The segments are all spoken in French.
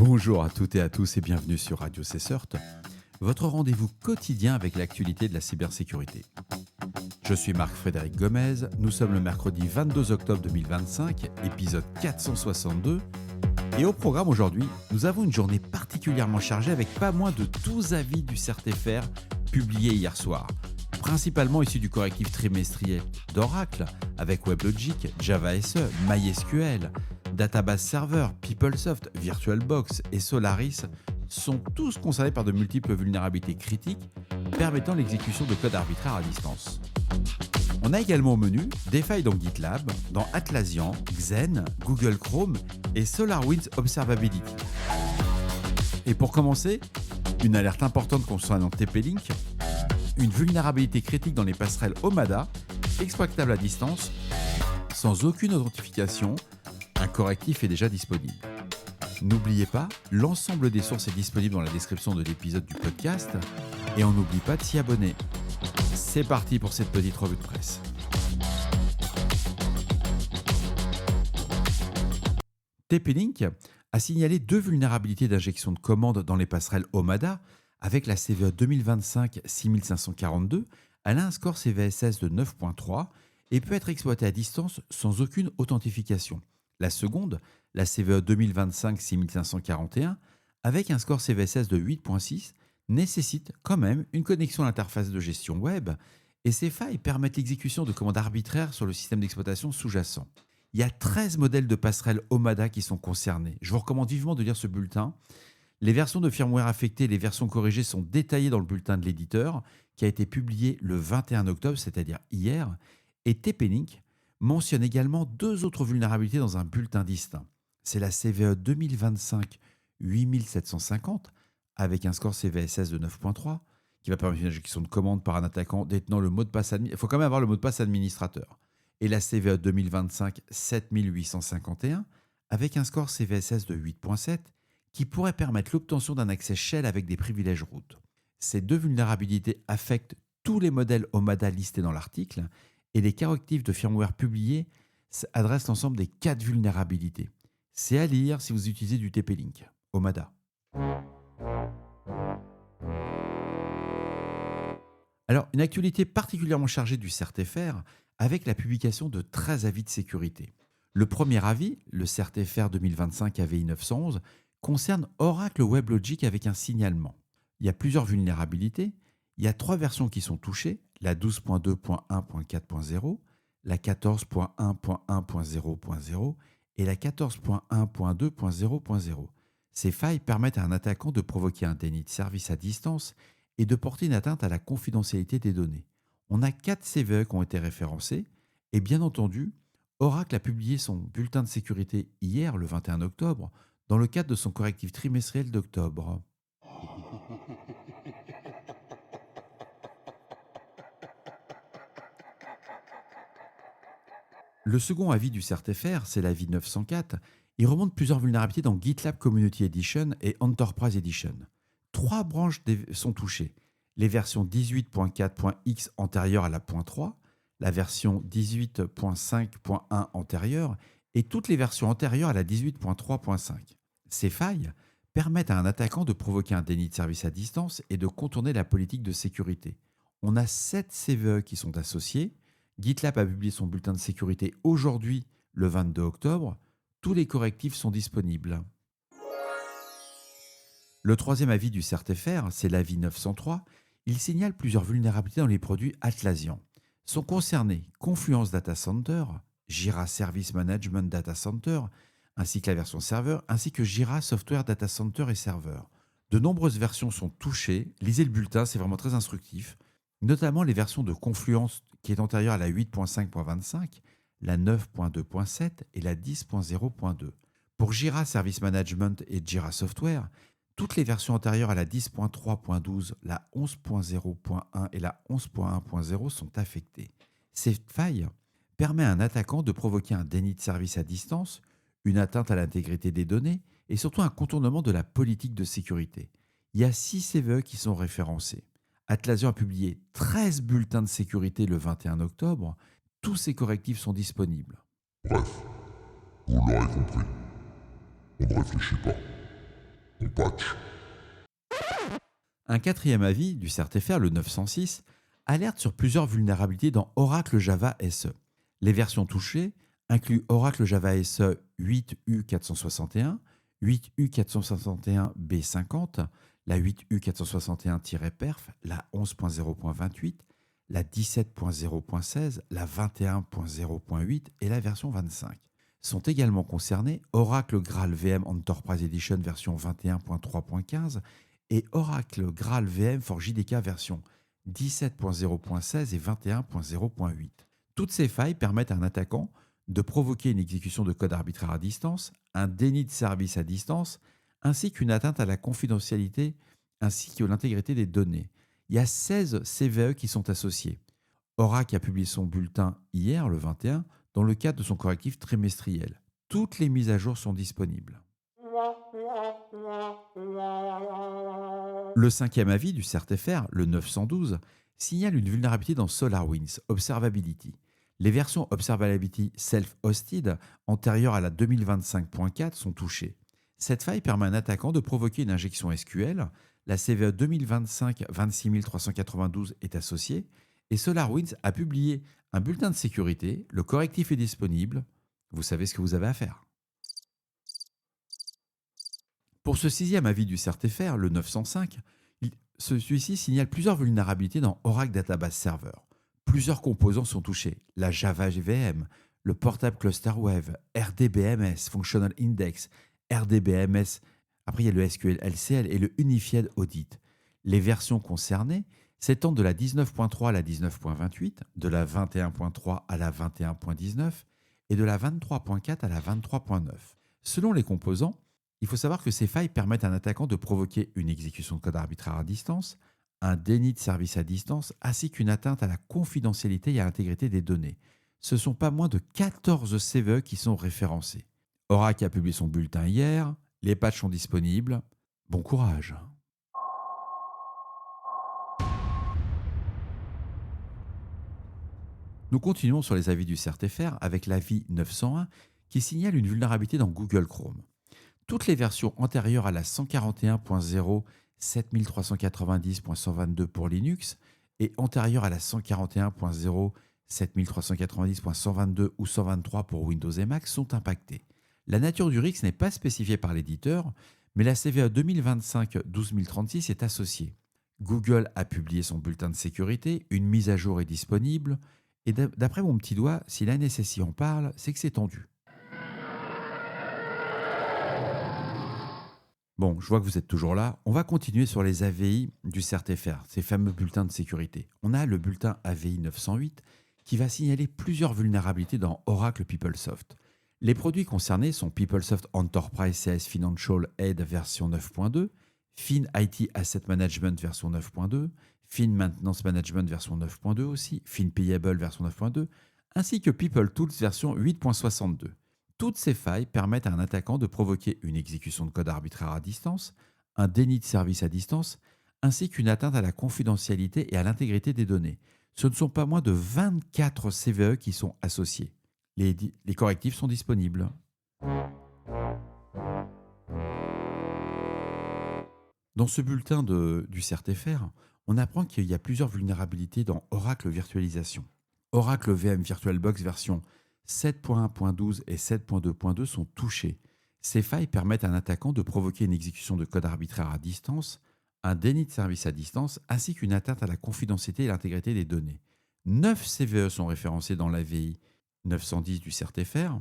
Bonjour à toutes et à tous et bienvenue sur Radio CSERT, votre rendez-vous quotidien avec l'actualité de la cybersécurité. Je suis Marc-Frédéric Gomez, nous sommes le mercredi 22 octobre 2025, épisode 462, et au programme aujourd'hui, nous avons une journée particulièrement chargée avec pas moins de 12 avis du CERT-FR publiés hier soir, principalement issus du correctif trimestriel d'Oracle avec WebLogic, Java SE, MySQL, Database Server, PeopleSoft, VirtualBox et Solaris sont tous concernés par de multiples vulnérabilités critiques permettant l'exécution de code arbitraire à distance. On a également au menu des failles dans GitLab, dans Atlassian, Xen, Google Chrome et SolarWinds Observability. Et pour commencer, une alerte importante concernant TP-Link, une vulnérabilité critique dans les passerelles Omada, exploitable à distance, sans aucune authentification. Un correctif est déjà disponible. N'oubliez pas, l'ensemble des sources est disponible dans la description de l'épisode du podcast et on n'oublie pas de s'y abonner. C'est parti pour cette petite revue de presse. TP-Link a signalé 2 vulnérabilités d'injection de commandes dans les passerelles Omada avec la CVE 2025-6542. Elle a un score CVSS de 9.3 et peut être exploitée à distance sans aucune authentification. La seconde, la CVE 2025-6541, avec un score CVSS de 8.6, nécessite quand même une connexion à l'interface de gestion web et ces failles permettent l'exécution de commandes arbitraires sur le système d'exploitation sous-jacent. Il y a 13 modèles de passerelles Omada qui sont concernés. Je vous recommande vivement de lire ce bulletin. Les versions de firmware affectées et les versions corrigées sont détaillées dans le bulletin de l'éditeur qui a été publié le 21 octobre, c'est-à-dire hier, et TP-Link mentionne également 2 autres vulnérabilités dans un bulletin distinct. C'est la CVE 2025-8750 avec un score CVSS de 9.3 qui va permettre une injection de commande par un attaquant détenant le mot de passe il faut quand même avoir le mot de passe administrateur. Et la CVE 2025-7851 avec un score CVSS de 8.7 qui pourrait permettre l'obtention d'un accès shell avec des privilèges root. Ces 2 vulnérabilités affectent tous les modèles Omada listés dans l'article et les correctifs de firmware publiés adressent l'ensemble des 4 vulnérabilités. C'est à lire si vous utilisez du TP-Link. Omada. Alors, une actualité particulièrement chargée du CERT-FR avec la publication de 13 avis de sécurité. Le premier avis, le CERT-FR 2025 AVI 911, concerne Oracle WebLogic avec un signalement. Il y a plusieurs vulnérabilités. Il y a 3 versions qui sont touchées, la 12.2.1.4.0, la 14.1.1.0.0 et la 14.1.2.0.0. Ces failles permettent à un attaquant de provoquer un déni de service à distance et de porter une atteinte à la confidentialité des données. On a 4 CVE qui ont été référencés et bien entendu, Oracle a publié son bulletin de sécurité hier, le 21 octobre, dans le cadre de son correctif trimestriel d'octobre. Le second avis du CERT-FR, c'est l'avis 904. Il remonte plusieurs vulnérabilités dans GitLab Community Edition et Enterprise Edition. 3 branches sont touchées. Les versions 18.4.x antérieures à la .3, la version 18.5.1 antérieure et toutes les versions antérieures à la 18.3.5. Ces failles permettent à un attaquant de provoquer un déni de service à distance et de contourner la politique de sécurité. On a 7 CVE qui sont associés. GitLab a publié son bulletin de sécurité aujourd'hui, le 22 octobre. Tous les correctifs sont disponibles. Le troisième avis du CERT-FR, c'est l'avis 903. Il signale plusieurs vulnérabilités dans les produits Atlassian. Sont concernés Confluence Data Center, Jira Service Management Data Center, ainsi que la version serveur, ainsi que Jira Software Data Center et serveur. De nombreuses versions sont touchées. Lisez le bulletin, c'est vraiment très instructif. Notamment les versions de Confluence qui est antérieure à la 8.5.25, la 9.2.7 et la 10.0.2. Pour Jira Service Management et Jira Software, toutes les versions antérieures à la 10.3.12, la 11.0.1 et la 11.1.0 sont affectées. Cette faille permet à un attaquant de provoquer un déni de service à distance, une atteinte à l'intégrité des données et surtout un contournement de la politique de sécurité. Il y a 6 CVE qui sont référencés. Atlassian a publié 13 bulletins de sécurité le 21 octobre. Tous ces correctifs sont disponibles. Bref, vous l'aurez compris, on ne réfléchit pas. Un quatrième avis du CERT-FR, le 906, alerte sur plusieurs vulnérabilités dans Oracle Java SE. Les versions touchées incluent Oracle Java SE 8U461, 8U461B50, la 8U461-perf, la 11.0.28, la 17.0.16, la 21.0.8 et la version 25. Sont également concernés Oracle Graal VM Enterprise Edition version 21.3.15 et Oracle Graal VM for JDK version 17.0.16 et 21.0.8. Toutes ces failles permettent à un attaquant de provoquer une exécution de code arbitraire à distance, un déni de service à distance, ainsi qu'une atteinte à la confidentialité ainsi qu'à l'intégrité des données. Il y a 16 CVE qui sont associés. Oracle a publié son bulletin hier, le 21, dans le cadre de son correctif trimestriel. Toutes les mises à jour sont disponibles. Le cinquième avis du CERT-FR, le 912, signale une vulnérabilité dans SolarWinds Observability. Les versions Observability Self-Hosted antérieures à la 2025.4 sont touchées. Cette faille permet à un attaquant de provoquer une injection SQL. La CVE 2025-26392 est associée et SolarWinds a publié un bulletin de sécurité. Le correctif est disponible. Vous savez ce que vous avez à faire. Pour ce sixième avis du CERT-FR, le 905, celui-ci signale plusieurs vulnérabilités dans Oracle Database Server. Plusieurs composants sont touchés. La Java VM, le Portable Cluster Web, RDBMS, Functional Index, RDBMS. Après, il y a le SQL LCL et le Unified Audit. Les versions concernées s'étendent de la 19.3 à la 19.28, de la 21.3 à la 21.19 et de la 23.4 à la 23.9. Selon les composants, il faut savoir que ces failles permettent à un attaquant de provoquer une exécution de code arbitraire à distance, un déni de service à distance, ainsi qu'une atteinte à la confidentialité et à l'intégrité des données. Ce ne sont pas moins de 14 CVE qui sont référencés. Oracle a publié son bulletin hier, les patchs sont disponibles. Bon courage. Nous continuons sur les avis du CERT-FR avec l'avis 901 qui signale une vulnérabilité dans Google Chrome. Toutes les versions antérieures à la 141.0 7390.122 pour Linux et antérieures à la 141.0 7390.122 ou 123 pour Windows et Mac sont impactées. La nature du RIX n'est pas spécifiée par l'éditeur, mais la CVE 2025-12036 est associée. Google a publié son bulletin de sécurité, une mise à jour est disponible, et d'après mon petit doigt, si la NSSI en parle, c'est que c'est tendu. Bon, je vois que vous êtes toujours là. On va continuer sur les AVI du CERT-FR, ces fameux bulletins de sécurité. On a le bulletin AVI 908 qui va signaler plusieurs vulnérabilités dans Oracle PeopleSoft. Les produits concernés sont PeopleSoft Enterprise CS Financial Aid version 9.2, Fin IT Asset Management version 9.2, Fin Maintenance Management version 9.2 aussi, Fin Payable version 9.2, ainsi que PeopleTools version 8.62. Toutes ces failles permettent à un attaquant de provoquer une exécution de code arbitraire à distance, un déni de service à distance, ainsi qu'une atteinte à la confidentialité et à l'intégrité des données. Ce ne sont pas moins de 24 CVE qui sont associés. Les correctifs sont disponibles. Dans ce bulletin du CERT-FR, on apprend qu'il y a plusieurs vulnérabilités dans Oracle Virtualisation. Oracle VM VirtualBox version 7.1.12 et 7.2.2 sont touchés. Ces failles permettent à un attaquant de provoquer une exécution de code arbitraire à distance, un déni de service à distance, ainsi qu'une atteinte à la confidentialité et l'intégrité des données. 9 CVE sont référencés dans l'AVI 910 du CERT-FR.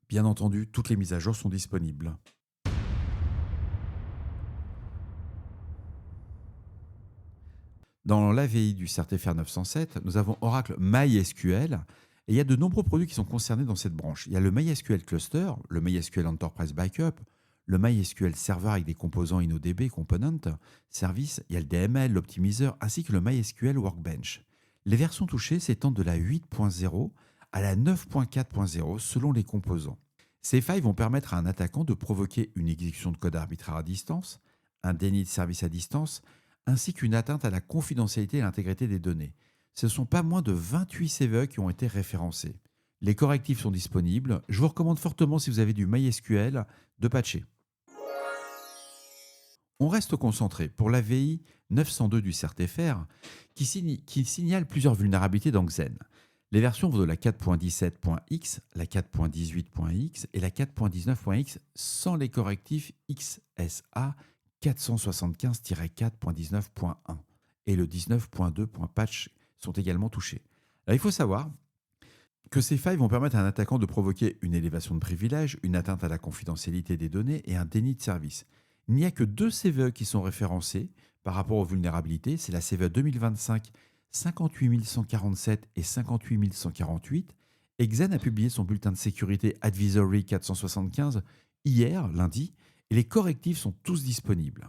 Bien entendu, toutes les mises à jour sont disponibles. Dans l'AVI du CERT-FR 907, nous avons Oracle MySQL. Et il y a de nombreux produits qui sont concernés dans cette branche. Il y a le MySQL Cluster, le MySQL Enterprise Backup, le MySQL Server avec des composants InnoDB, Component, Service, il y a le DML, l'optimiseur, ainsi que le MySQL Workbench. Les versions touchées s'étendent de la 8.0 à la 9.4.0 selon les composants. Ces failles vont permettre à un attaquant de provoquer une exécution de code arbitraire à distance, un déni de service à distance, ainsi qu'une atteinte à la confidentialité et l'intégrité des données. Ce ne sont pas moins de 28 CVE qui ont été référencés. Les correctifs sont disponibles. Je vous recommande fortement, si vous avez du MySQL, de patcher. On reste concentré pour la VI 902 du CERT-FR qui signale plusieurs vulnérabilités dans Xen. Les versions vont de la 4.17.x, la 4.18.x et la 4.19.x sans les correctifs XSA 475-4.19.1 et le 19.2.patch sont également touchés. Alors, il faut savoir que ces failles vont permettre à un attaquant de provoquer une élévation de privilèges, une atteinte à la confidentialité des données et un déni de service. Il n'y a que 2 CVE qui sont référencés par rapport aux vulnérabilités, c'est la CVE 2025 58147 et 58148. Et Xen a publié son bulletin de sécurité Advisory 475 hier, lundi, et les correctifs sont tous disponibles.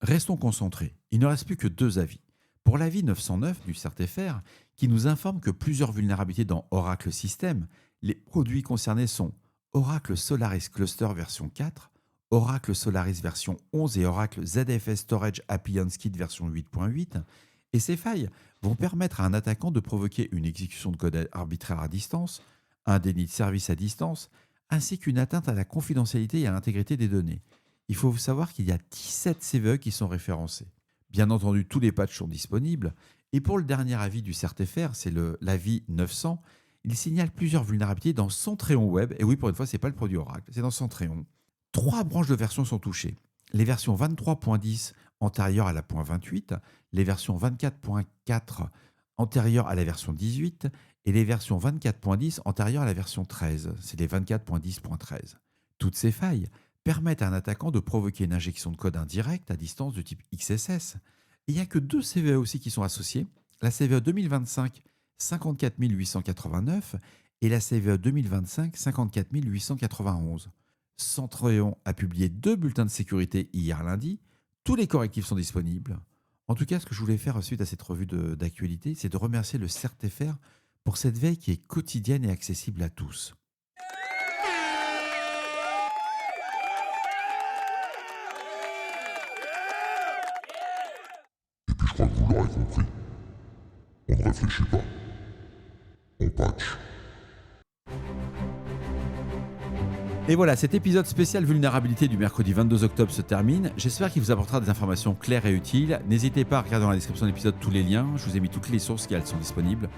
Restons concentrés, il ne reste plus que 2 avis. Pour l'avis 909 du CERT-FR, qui nous informe que plusieurs vulnérabilités dans Oracle System, les produits concernés sont Oracle Solaris Cluster version 4, Oracle Solaris version 11 et Oracle ZFS Storage Appliance Kit version 8.8. Et ces failles vont permettre à un attaquant de provoquer une exécution de code arbitraire à distance, un déni de service à distance, ainsi qu'une atteinte à la confidentialité et à l'intégrité des données. Il faut savoir qu'il y a 17 CVE qui sont référencés. Bien entendu, tous les patchs sont disponibles. Et pour le dernier avis du CERT-FR, c'est l'avis 900, il signale plusieurs vulnérabilités dans Centréon Web. Et oui, pour une fois, ce n'est pas le produit Oracle, c'est dans Centréon. 3 branches de versions sont touchées. Les versions 23.10 antérieures à la .28, les versions 24.4 antérieures à la version 18 et les versions 24.10 antérieures à la version 13. C'est les 24.10.13. Toutes ces failles permettent à un attaquant de provoquer une injection de code indirect à distance de type XSS. Et il n'y a que 2 CVE aussi qui sont associés. La CVE 2025 54889 et la CVE 2025 54891. Centréon a publié 2 bulletins de sécurité hier lundi. Tous les correctifs sont disponibles. En tout cas, ce que je voulais faire suite à cette revue d'actualité, c'est de remercier le CERT-FR pour cette veille qui est quotidienne et accessible à tous. Et puis je crois que vous l'aurez compris. On ne réfléchit pas. On patch. Et voilà, cet épisode spécial vulnérabilité du mercredi 22 octobre se termine. J'espère qu'il vous apportera des informations claires et utiles. N'hésitez pas à regarder dans la description de l'épisode tous les liens. Je vous ai mis toutes les sources qui sont disponibles.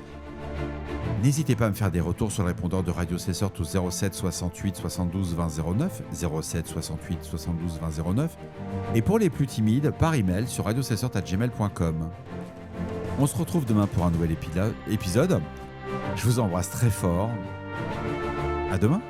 N'hésitez pas à me faire des retours sur le répondeur de Radio CSERT au 07 68 72 20 09, 07 68 72 20 09, et pour les plus timides, par email sur radiocessort@gmail.com. On se retrouve demain pour un nouvel épisode. Je vous embrasse très fort. À demain.